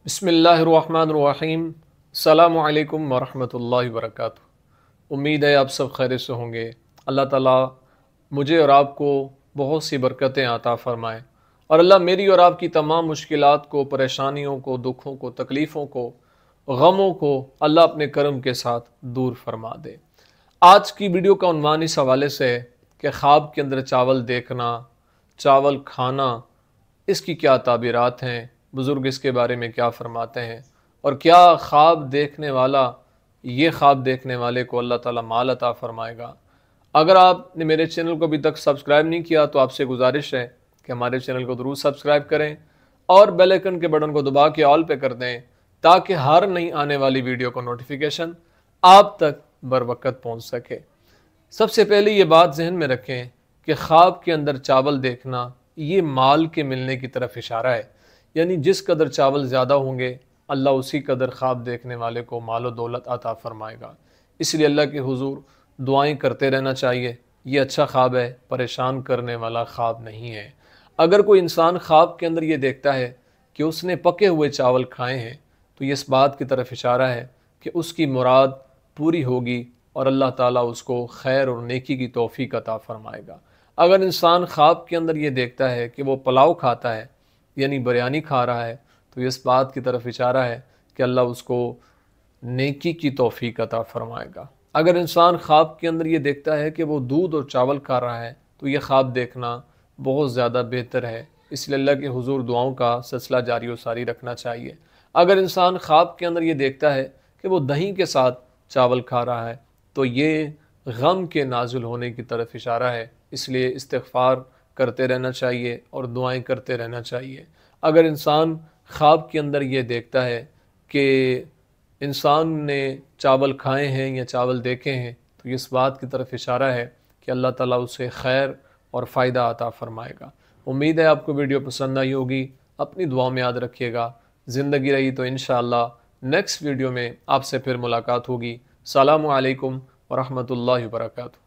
बिस्मिल्लाहिर्रहमानिर्रहीम। अस्सलामु अलैकुम वरहमतुल्लाहि वबरकातुहू। उम्मीद है आप सब खैर से होंगे। अल्लाह ताला मुझे और आपको बहुत सी बरकतें अता फ़रमाए और अल्लाह मेरी और आपकी तमाम मुश्किलात को, परेशानियों को, दुखों को, तकलीफ़ों को, गमों को अल्लाह अपने करम के साथ दूर फरमा दे। आज की वीडियो का उन्वान इस हवाले से है कि ख्वाब के अंदर चावल देखना, चावल खाना, इसकी क्या ताबीरात हैं, बुज़ुर्ग इसके बारे में क्या फ़रमाते हैं और क्या ख्वाब देखने वाला, ये ख्वाब देखने वाले को अल्लाह ताला माल अता फ़रमाएगा। अगर आपने मेरे चैनल को अभी तक सब्सक्राइब नहीं किया तो आपसे गुजारिश है कि हमारे चैनल को ज़रूर सब्सक्राइब करें और बेल आइकन के बटन को दबा के ऑल पे कर दें ताकि हर नई आने वाली वीडियो का नोटिफिकेशन आप तक बर वक़्त पहुँच सके। सबसे पहले ये बात जहन में रखें कि ख्वाब के अंदर चावल देखना ये माल के मिलने की तरफ इशारा है, यानी जिस कदर चावल ज़्यादा होंगे अल्लाह उसी कदर ख्वाब देखने वाले को माल व दौलत अता फ़रमाएगा। इसलिए अल्लाह के हुजूर दुआएं करते रहना चाहिए। ये अच्छा ख्वाब है, परेशान करने वाला ख्वाब नहीं है। अगर कोई इंसान ख्वाब के अंदर ये देखता है कि उसने पके हुए चावल खाए हैं तो ये इस बात की तरफ इशारा है कि उसकी मुराद पूरी होगी और अल्लाह ताला उसको खैर और नेकी की तौफीक अता फ़रमाएगा। अगर इंसान ख्वाब के अंदर ये देखता है कि वो पुलाव खाता है यानी बिरयानी खा रहा है तो इस बात की तरफ इशारा है कि अल्लाह उसको नेकी की तौफीक अता फ़रमाएगा। अगर इंसान ख्वाब के अंदर ये देखता है कि वो दूध और चावल खा रहा है तो ये ख्वाब देखना बहुत ज़्यादा बेहतर है। इसलिए अल्लाह के हुजूर दुआओं का सिलसिला जारी और सारी रखना चाहिए। अगर इंसान ख्वाब के अंदर ये देखता है कि वो दही के साथ चावल खा रहा है तो ये गम के नाज़िल होने की तरफ इशारा है। इसलिए इस्तिग़फ़ार करते रहना चाहिए और दुआएं करते रहना चाहिए। अगर इंसान ख्वाब के अंदर ये देखता है कि इंसान ने चावल खाए हैं या चावल देखे हैं तो इस बात की तरफ इशारा है कि अल्लाह ताला उसे खैर और फ़ायदा अता फ़रमाएगा। उम्मीद है आपको वीडियो पसंद आई होगी। अपनी दुआ में याद रखिएगा। ज़िंदगी रही तो इंशाअल्लाह नेक्स्ट वीडियो में आपसे फिर मुलाकात होगी। अस्सलामु अलैकुम वरहमतुल्लाहि वबरकातुहू।